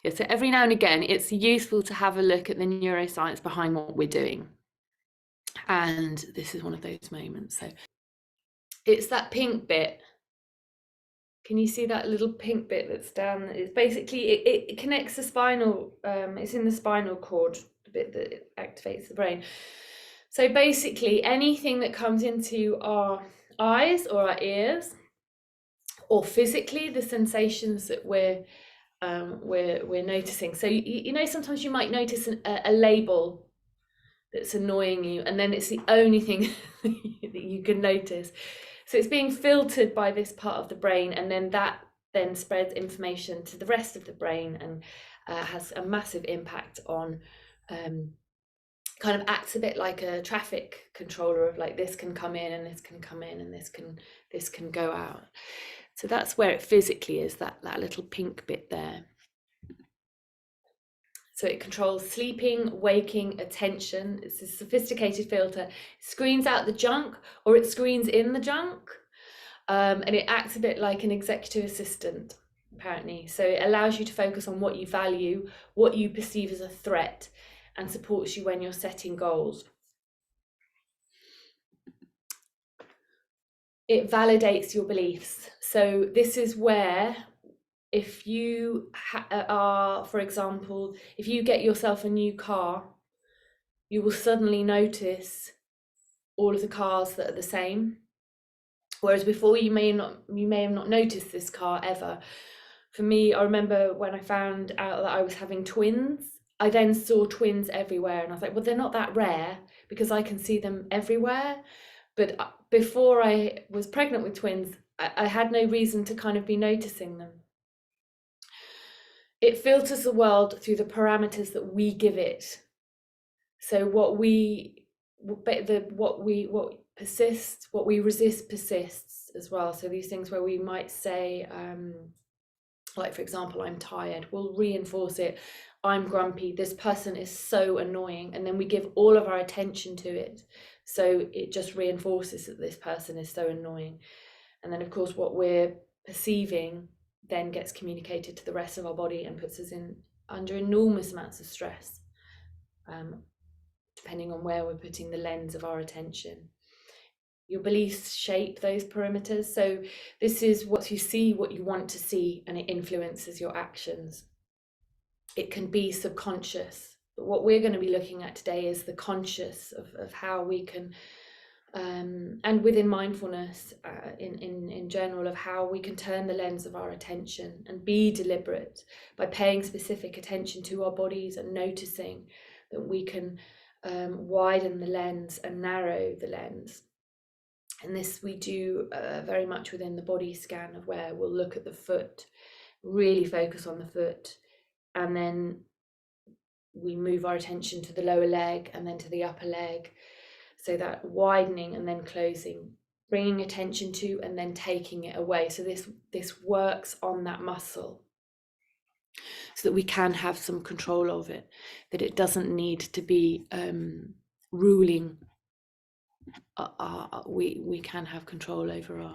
Yeah, so every now and again, it's useful to have a look at the neuroscience behind what we're doing. And this is one of those moments. So it's that pink bit. Can you see that little pink bit that's down? It's basically, it connects the spinal, it's in the spinal cord, the bit that activates the brain. So basically, anything that comes into our eyes or our ears, or physically, the sensations that we're noticing. So you know, sometimes you might notice a label that's annoying you, and then it's the only thing that you can notice. So it's being filtered by this part of the brain, and then that then spreads information to the rest of the brain, and has a massive impact on, kind of acts a bit like a traffic controller of like, this can come in and this can come in and this can go out. So that's where it physically is, that little pink bit there. So it controls sleeping, waking, attention. It's a sophisticated filter. It screens out the junk, or it screens in the junk. And it acts a bit like an executive assistant, apparently. So it allows you to focus on what you value, what you perceive as a threat, and supports you when you're setting goals. It validates your beliefs. So this is where, if you are, for example, if you get yourself a new car, you will suddenly notice all of the cars that are the same. Whereas before, you may have not noticed this car ever. For me, I remember when I found out that I was having twins, I then saw twins everywhere, and I was like, well, they're not that rare because I can see them everywhere. But before I was pregnant with twins, I had no reason to kind of be noticing them. It filters the world through the parameters that we give it. So what we persists, what we resist persists as well. So these things where we might say, like, for example, I'm tired, we'll reinforce it. I'm grumpy, this person is so annoying, and then we give all of our attention to it. So it just reinforces that this person is so annoying. And then, of course, what we're perceiving then gets communicated to the rest of our body and puts us under enormous amounts of stress, depending on where we're putting the lens of our attention. Your beliefs shape those perimeters. So this is what you see, what you want to see, and it influences your actions. It can be subconscious, but what we're going to be looking at today is the conscious of how we can, and within mindfulness, in general, of how we can turn the lens of our attention and be deliberate by paying specific attention to our bodies and noticing that we can widen the lens and narrow the lens. And this we do very much within the body scan, of where we'll look at the foot, really focus on the foot, and then we move our attention to the lower leg and then to the upper leg. So that widening and then closing, bringing attention to and then taking it away. So this works on that muscle so that we can have some control of it, that it doesn't need to be ruling. We can have control over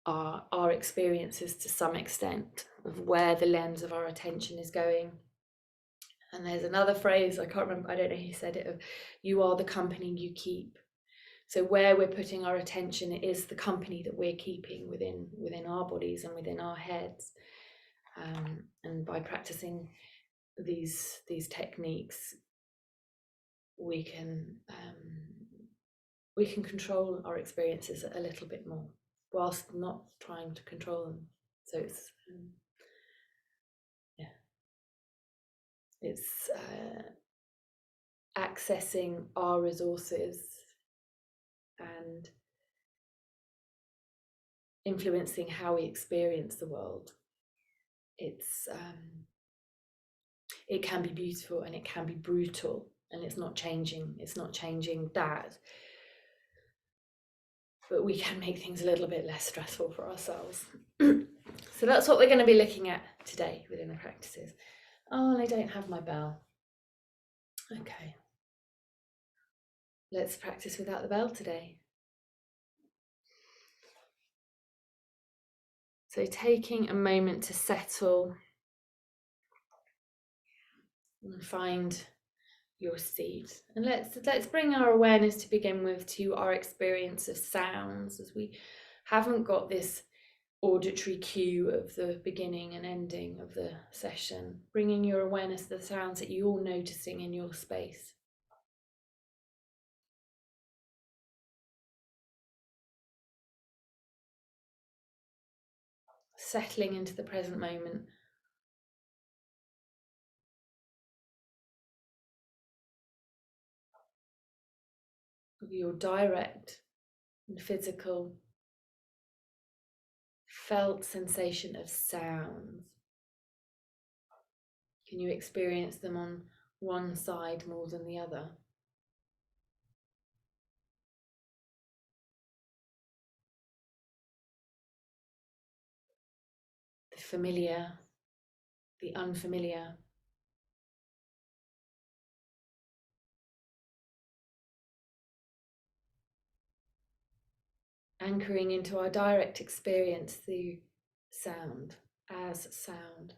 our experiences to some extent, of where the lens of our attention is going. And there's another phrase, I can't remember, I don't know who said it, of you are the company you keep. So where we're putting our attention is the company that we're keeping within our bodies and within our heads. And by practicing these techniques, we can control our experiences a little bit more, whilst not trying to control them. So it's it's accessing our resources and influencing how we experience the world. It can be beautiful and it can be brutal, and it's not changing that, but we can make things a little bit less stressful for ourselves. So that's what we're going to be looking at today within the practices. Oh, and I don't have my bell. Okay, let's practice without the bell today. So taking a moment to settle and find your seat. And let's bring our awareness to begin with to our experience of sounds, as we haven't got this auditory cue of the beginning and ending of the session, bringing your awareness to the sounds that you're noticing in your space. Settling into the present moment. Of your direct and physical felt sensation of sounds. Can you experience them on one side more than the other? The familiar, the unfamiliar. Anchoring into our direct experience through sound, as sound.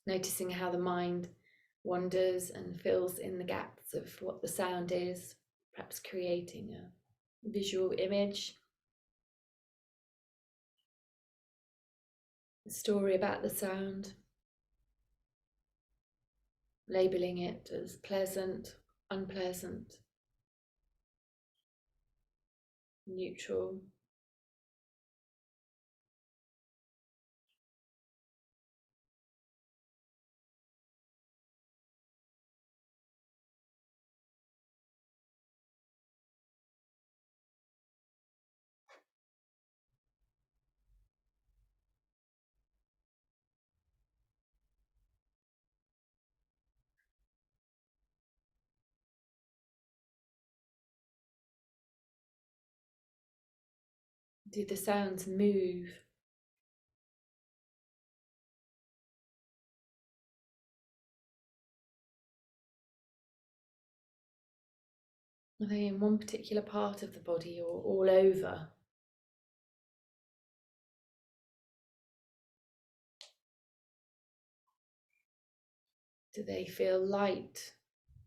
Noticing how the mind wanders and fills in the gaps of what the sound is, perhaps creating a visual image, a story about the sound, labeling it as pleasant, unpleasant, neutral. Do the sounds move? Are they in one particular part of the body or all over? Do they feel light,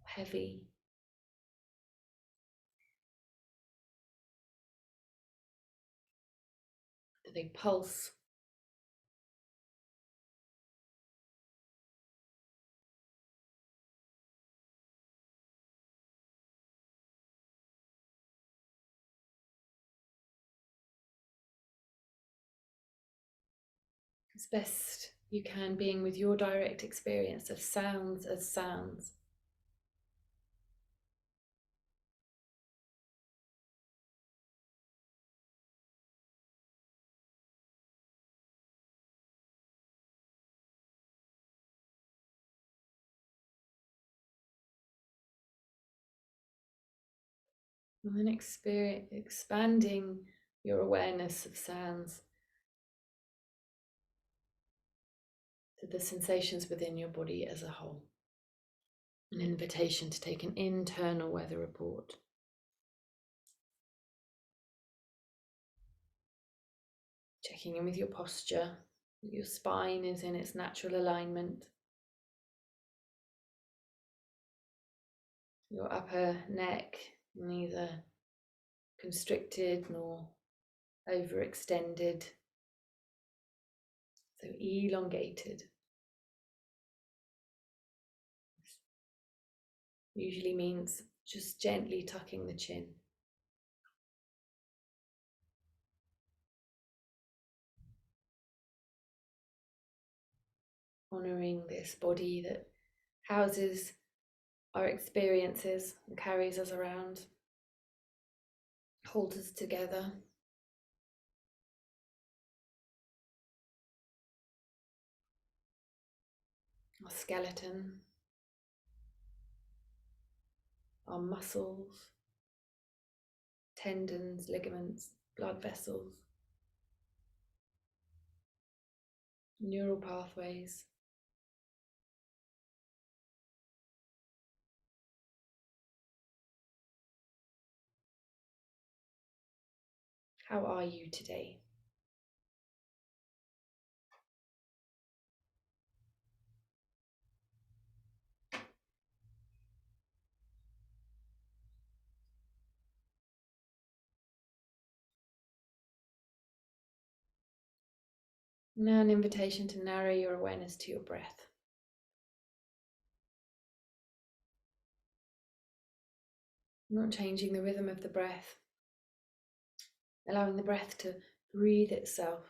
heavy? Do they pulse? As best you can, being with your direct experience of sounds as sounds. And then expanding your awareness of sounds to the sensations within your body as a whole. An invitation to take an internal weather report. Checking in with your posture, that your spine is in its natural alignment. Your upper neck neither constricted nor overextended, so elongated. Usually means just gently tucking the chin. Honoring this body that houses our experiences and carries us around, holds us together. Our skeleton, our muscles, tendons, ligaments, blood vessels. neural pathways. How are you today? Now an invitation to narrow your awareness to your breath. Not changing the rhythm of the breath, allowing the breath to breathe itself.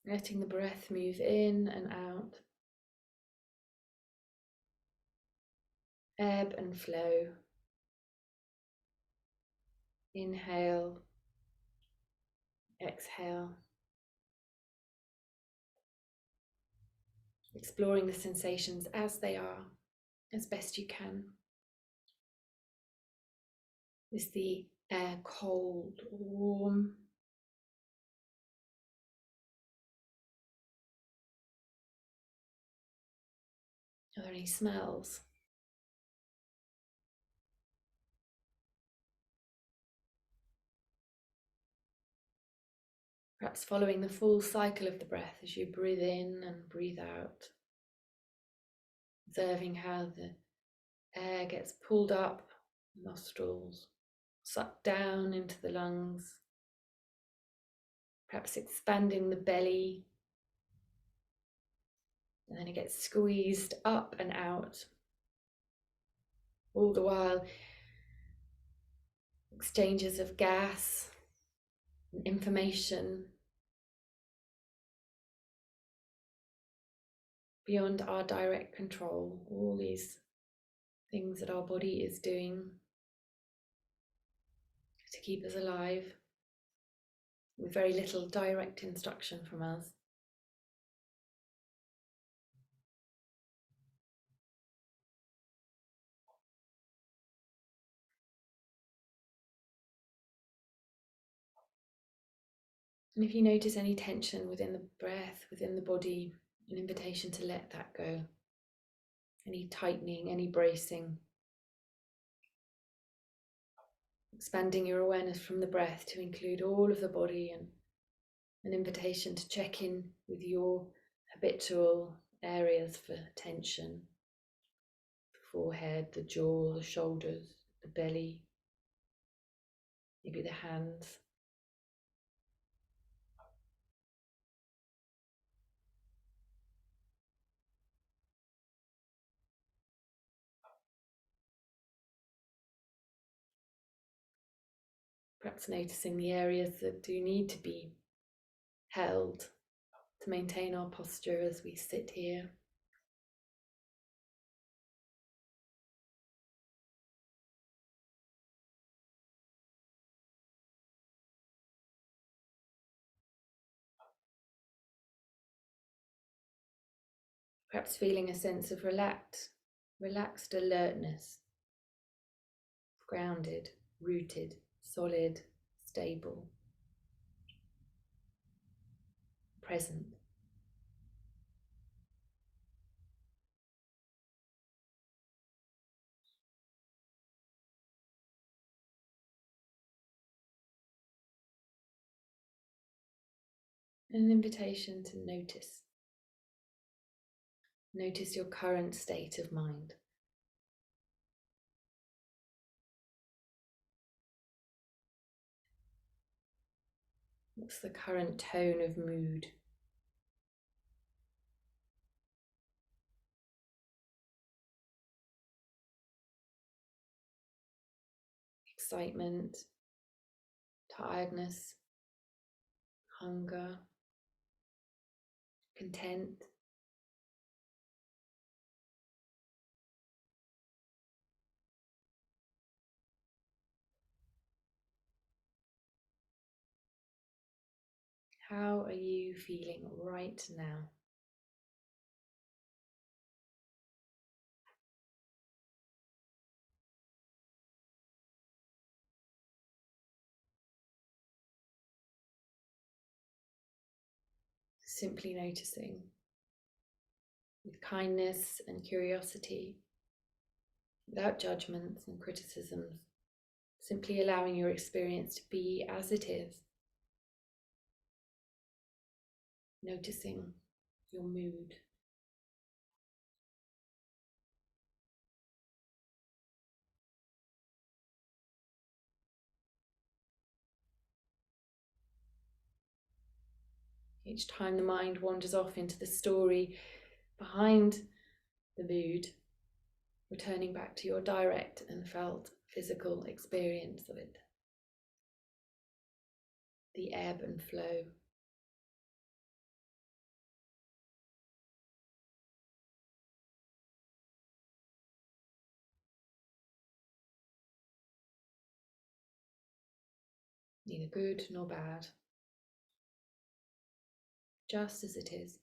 Letting the breath move in and out, ebb and flow. Inhale, exhale. Exploring the sensations as they are, as best you can. Is the air cold or warm? Are there any smells? Perhaps following the full cycle of the breath as you breathe in and breathe out. Observing how the air gets pulled up, nostrils, sucked down into the lungs. Perhaps expanding the belly. And then it gets squeezed up and out. All the while, exchanges of gas and information beyond our direct control. All these things that our body is doing to keep us alive with very little direct instruction from us. And if you notice any tension within the breath, within the body, an invitation to let that go. Any tightening, any bracing. Expanding your awareness from the breath to include all of the body, and an invitation to check in with your habitual areas for tension. The forehead, the jaw, the shoulders, the belly, maybe the hands. Perhaps noticing the areas that do need to be held to maintain our posture as we sit here. Perhaps feeling a sense of relaxed alertness, grounded, rooted, solid, stable, present. An invitation to notice. Notice your current state of mind. What's the current tone of mood? Excitement, tiredness, hunger, content. How are you feeling right now? Simply noticing with kindness and curiosity, without judgments and criticisms, simply allowing your experience to be as it is, noticing your mood. Each time the mind wanders off into the story behind the mood, returning back to your direct and felt physical experience of it. The ebb and flow. Neither good nor bad, just as it is.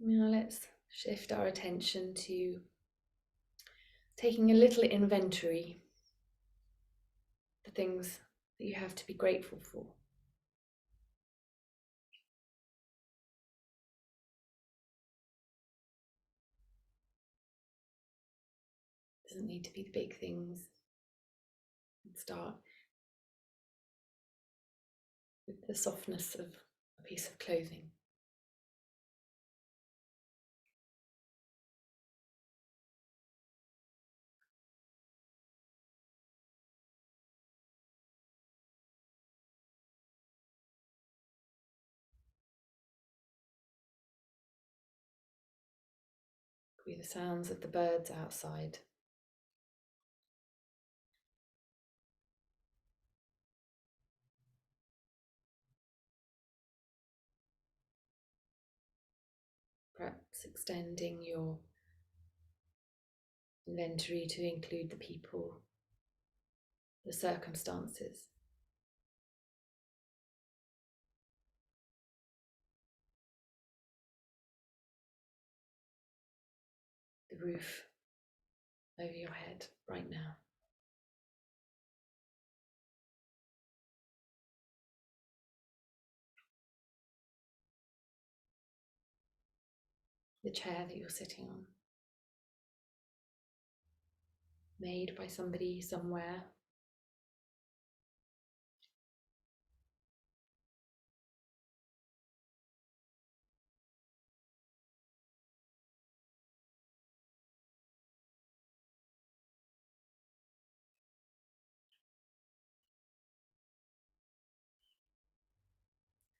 Now let's shift our attention to taking a little inventory, the things that you have to be grateful for. It doesn't need to be the big things. Start with the softness of a piece of clothing. Could be the sounds of the birds outside. Perhaps extending your inventory to include the people, the circumstances. The roof over your head right now. The chair that you're sitting on. Made by somebody somewhere.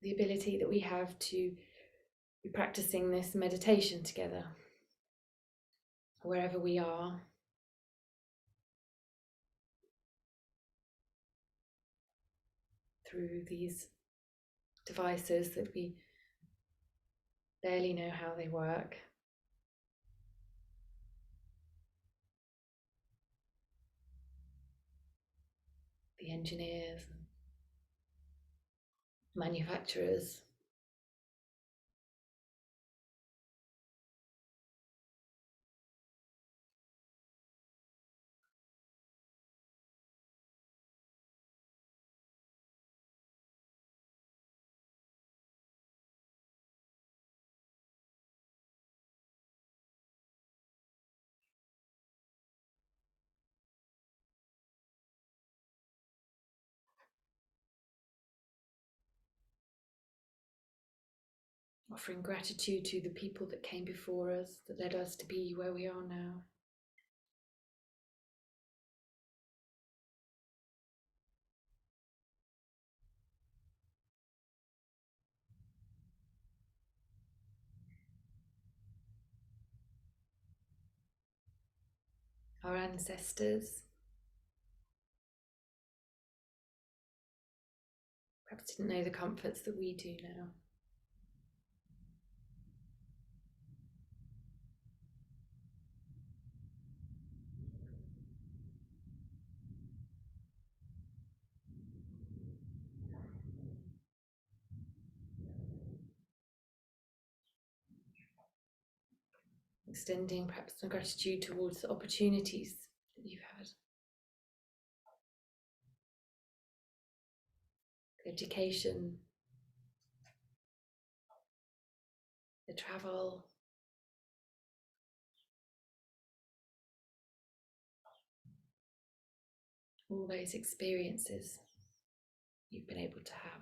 The ability that we have to be practicing this meditation together, wherever we are. Through these devices that we barely know how they work. The engineers and manufacturers. Offering gratitude to the people that came before us, that led us to be where we are now. Our ancestors perhaps didn't know the comforts that we do now. Extending perhaps some gratitude towards the opportunities that you've had. The education, the travel, all those experiences you've been able to have.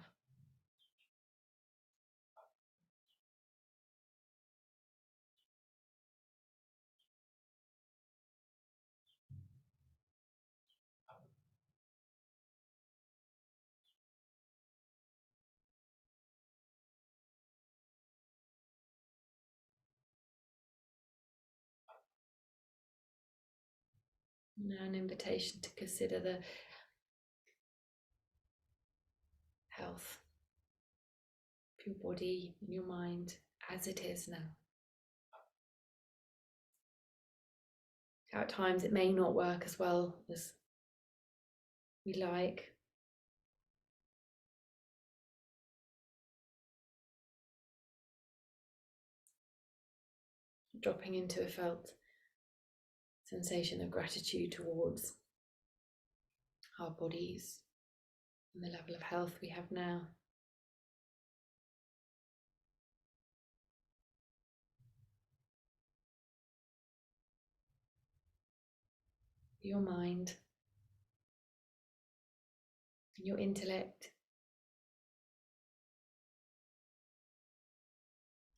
Now an invitation to consider the health of your body and your mind as it is now. How at times it may not work as well as we like. Dropping into a felt sensation of gratitude towards our bodies and the level of health we have now. Your mind, your intellect,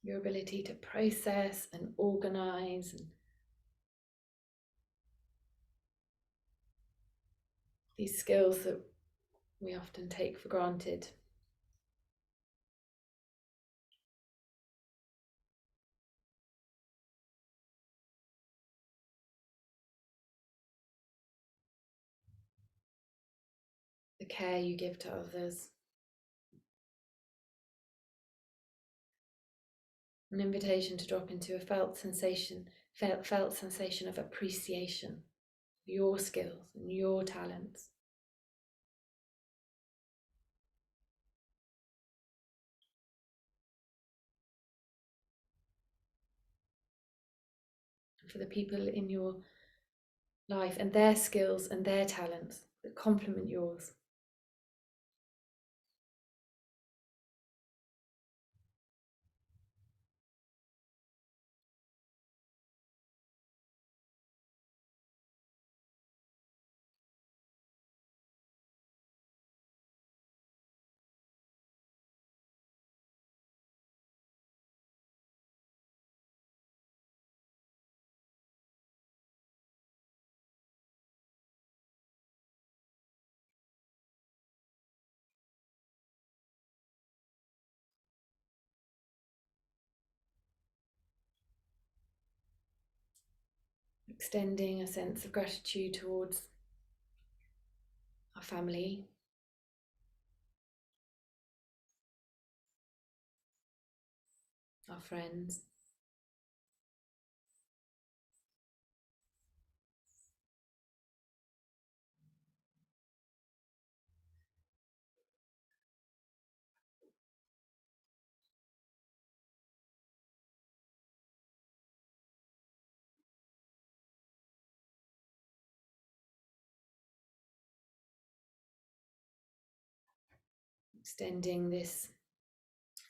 your ability to process and organize, and these skills that we often take for granted. The care you give to others. An invitation to drop into a felt sensation of appreciation of your skills and your talents. And for the people in your life and their skills and their talents that complement yours. Extending a sense of gratitude towards our family, our friends, extending this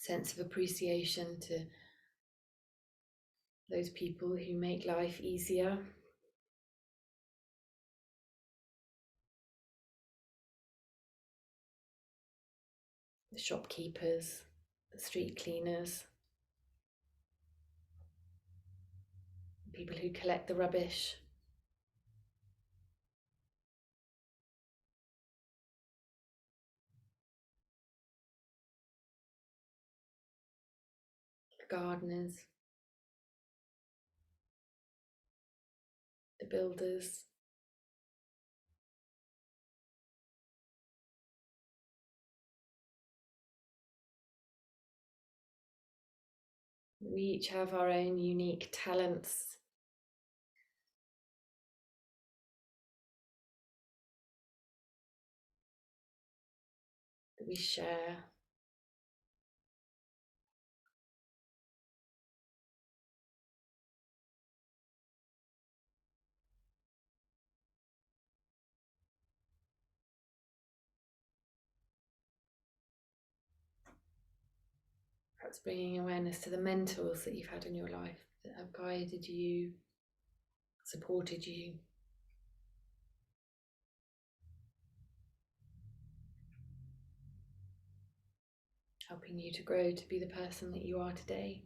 sense of appreciation to those people who make life easier. The shopkeepers, the street cleaners, people who collect the rubbish, the gardeners, the builders. We each have our own unique talents that we share. Perhaps bringing awareness to the mentors that you've had in your life that have guided you, supported you, helping you to grow to be the person that you are today.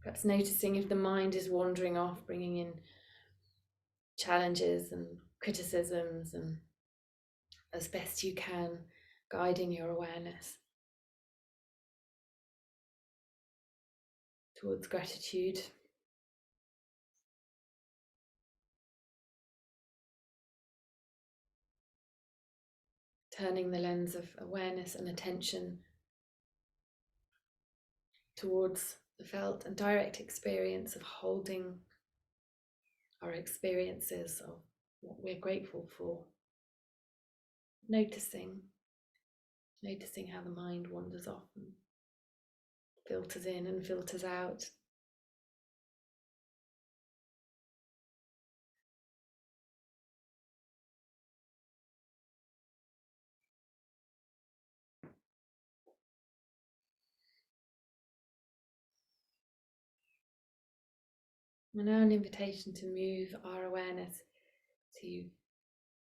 Perhaps noticing if the mind is wandering off, bringing in challenges and criticisms, and as best you can, guiding your awareness towards gratitude. Turning the lens of awareness and attention towards the felt and direct experience of holding our experiences of what we're grateful for. Noticing how the mind wanders off and filters in and filters out. And now an invitation to move our awareness to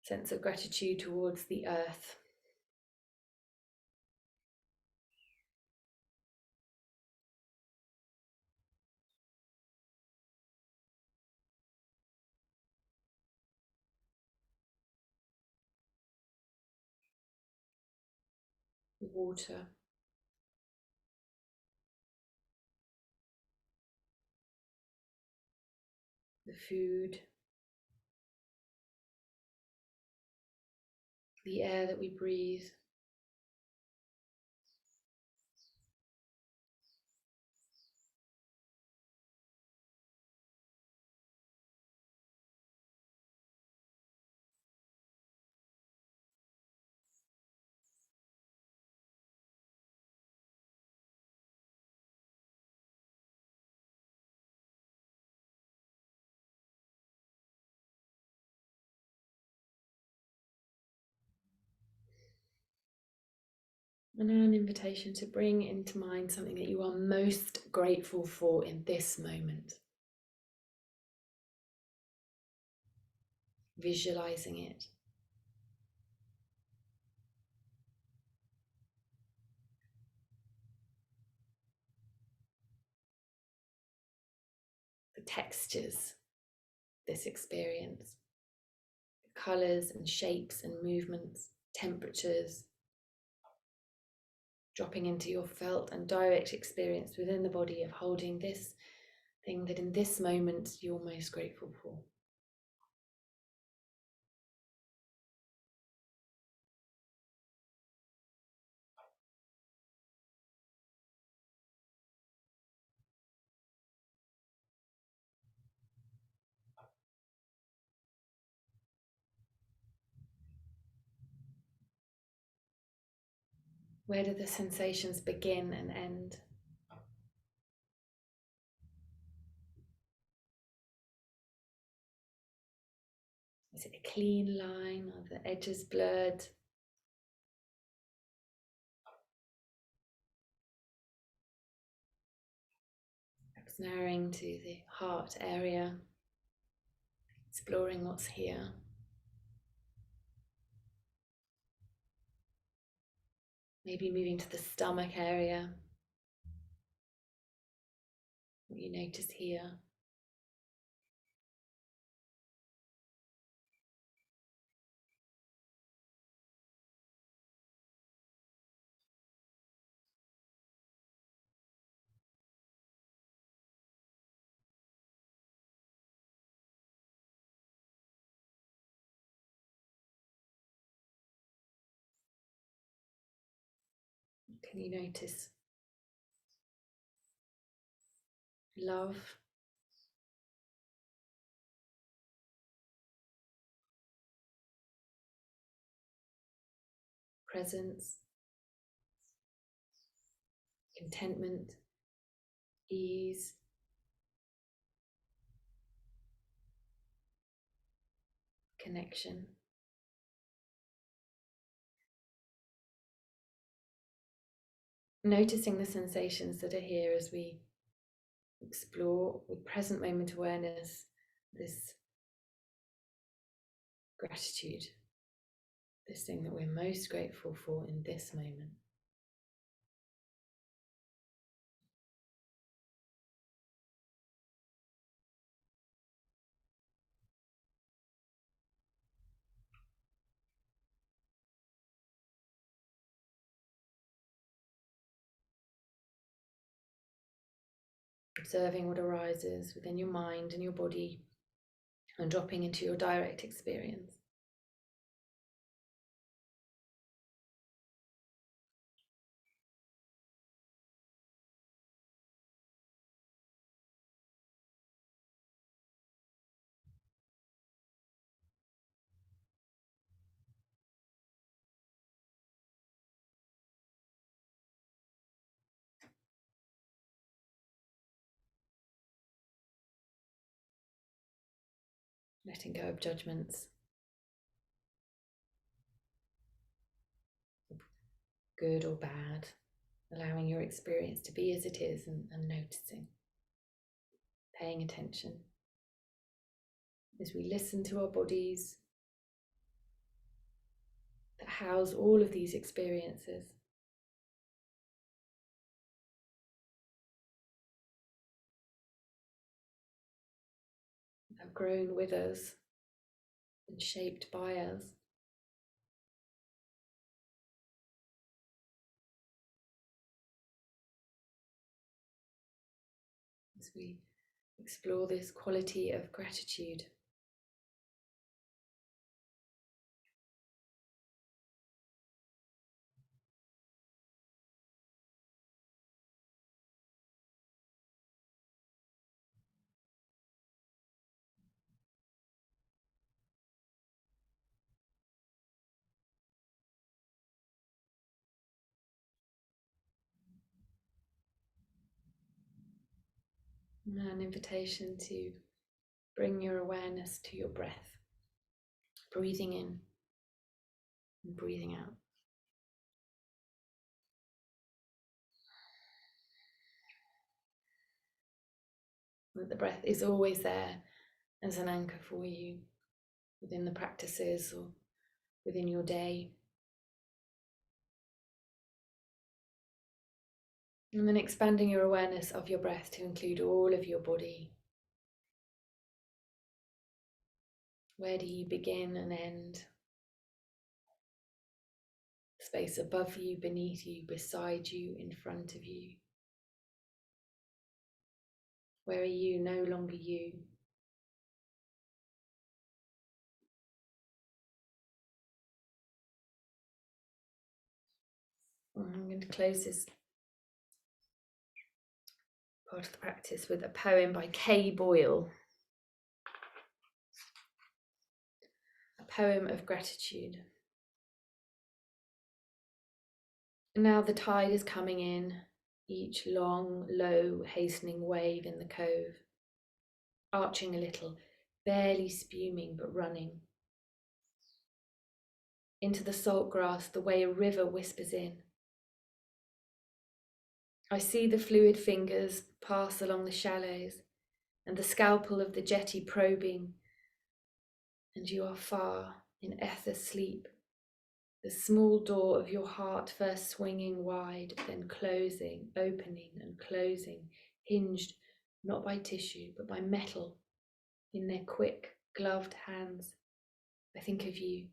sense of gratitude towards the earth. The water, the food, the air that we breathe. And now an invitation to bring into mind something that you are most grateful for in this moment. Visualizing it. The textures, this experience, the colours and shapes and movements, temperatures, dropping into your felt and direct experience within the body of holding this thing that in this moment you're most grateful for. Where do the sensations begin and end? Is it a clean line? Are the edges blurred? Perhaps narrowing to the heart area, exploring what's here. Maybe moving to the stomach area. What you notice here. Can you notice love, presence, contentment, ease, connection? Noticing the sensations that are here as we explore with present moment awareness this gratitude, this thing that we're most grateful for in this moment. Observing what arises within your mind and your body and dropping into your direct experience. Letting go of judgments, good or bad, allowing your experience to be as it is and noticing, paying attention as we listen to our bodies that house all of these experiences. Have grown with us and shaped by us. As we explore this quality of gratitude. Now an invitation to bring your awareness to your breath, breathing in and breathing out. That the breath is always there as an anchor for you within the practices or within your day. And then expanding your awareness of your breath to include all of your body. Where do you begin and end? Space above you, beneath you, beside you, in front of you. Where are you no longer you? I'm going to close this part of the practice with a poem by Kay Boyle. A poem of gratitude. And now the tide is coming in, each long, low, hastening wave in the cove, arching a little, barely spuming but running. Into the salt grass, the way a river whispers in. I see the fluid fingers pass along the shallows, and the scalpel of the jetty probing, and you are far in ether sleep, The small door of your heart first swinging wide, then closing, opening and closing, hinged not by tissue but by metal in their quick, gloved hands. I think of you,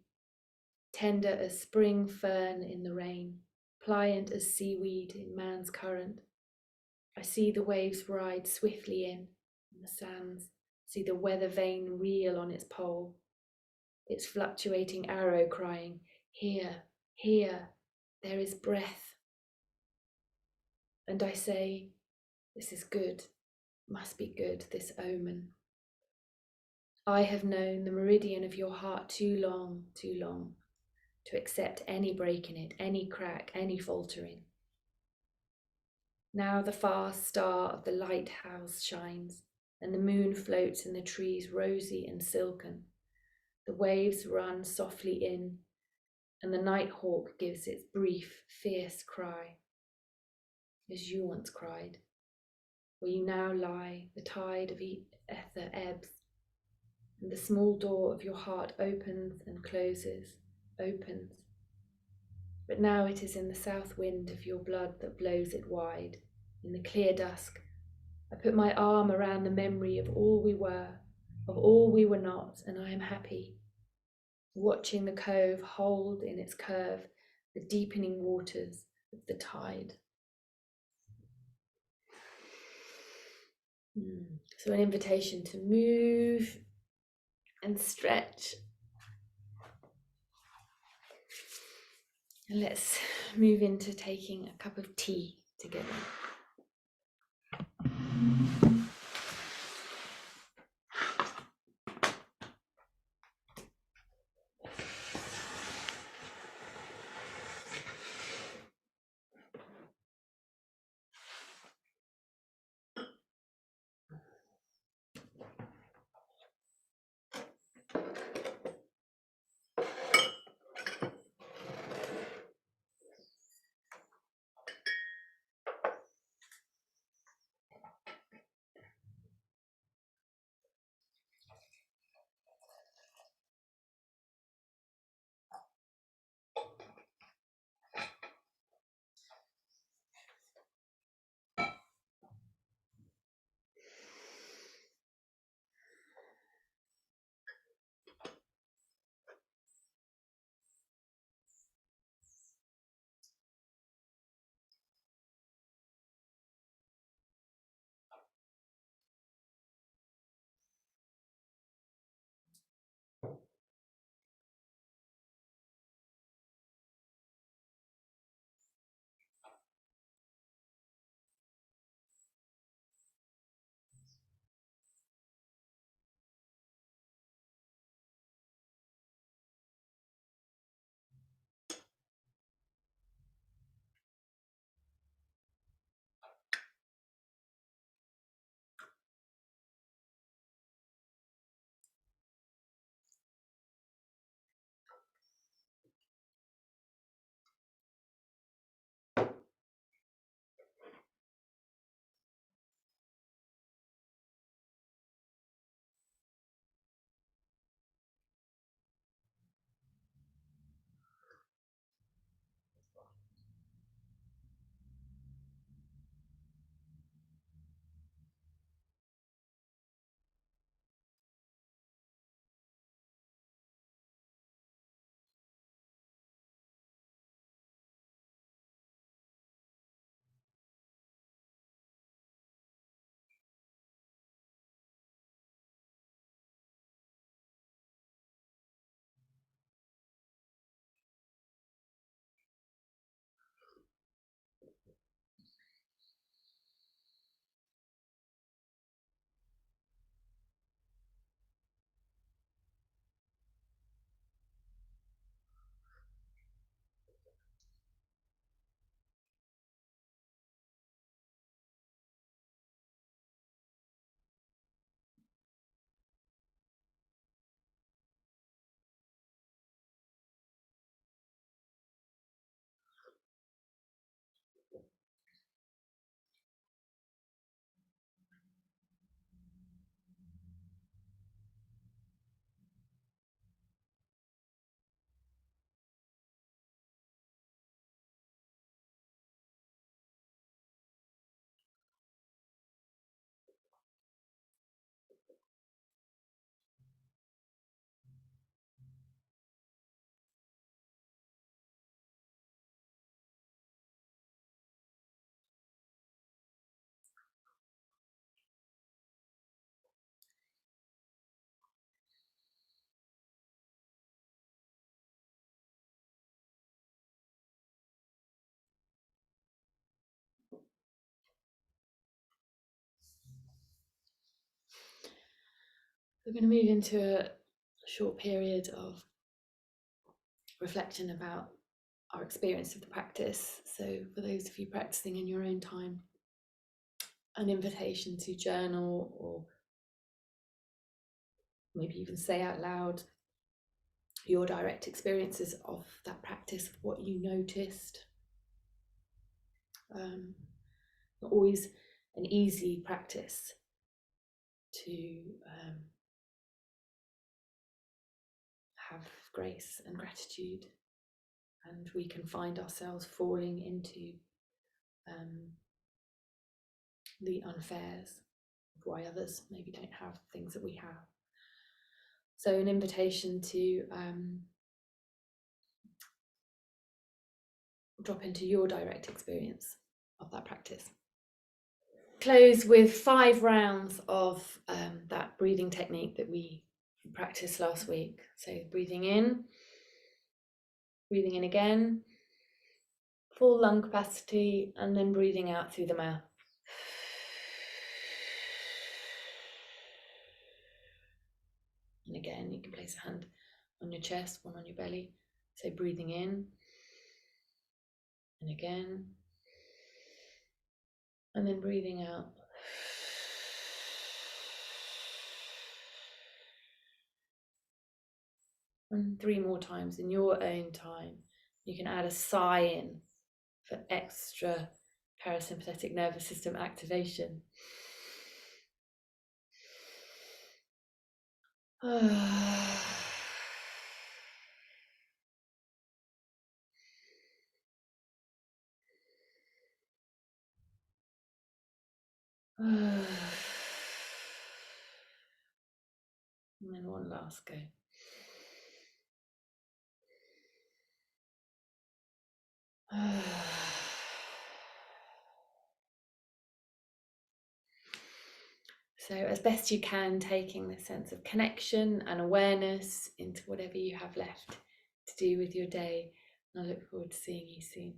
tender as spring fern in the rain, pliant as seaweed in man's current. I see the waves ride swiftly in the sands, see the weather vane reel on its pole, its fluctuating arrow crying, here, here, there is breath. And I say, this is good, must be good, this omen. I have known the meridian of your heart too long, to accept any break in it, any crack, any faltering. Now the fast star of the lighthouse shines, and the moon floats in the trees rosy and silken. The waves run softly in, and the night hawk gives its brief, fierce cry, as you once cried. Where you now lie, the tide of ether ebbs, and the small door of your heart opens and closes, opens. But now it is in the south wind of your blood that blows it wide. In the clear dusk, I put my arm around the memory of all we were, of all we were not, and I am happy, watching the cove hold in its curve the deepening waters of the tide. So an invitation to move and stretch. And let's move into taking a cup of tea together. We're going to move into a short period of reflection about our experience of the practice. So for those of you practicing in your own time, an invitation to journal, or maybe even say out loud your direct experiences of that practice, of what you noticed. Not always an easy practice to have grace and gratitude, and we can find ourselves falling into the unfairs of why others maybe don't have things that we have. So an invitation to drop into your direct experience of that practice. Close with 5 rounds of that breathing technique that we practiced last week. So breathing in again, full lung capacity, and then breathing out through the mouth. And again, you can place a hand on your chest, one on your belly. So breathing in, and again, and then breathing out. And 3 more times in your own time. You can add a sigh in for extra parasympathetic nervous system activation. And then one last go. So as best you can, taking this sense of connection and awareness into whatever you have left to do with your day. And I look forward to seeing you soon.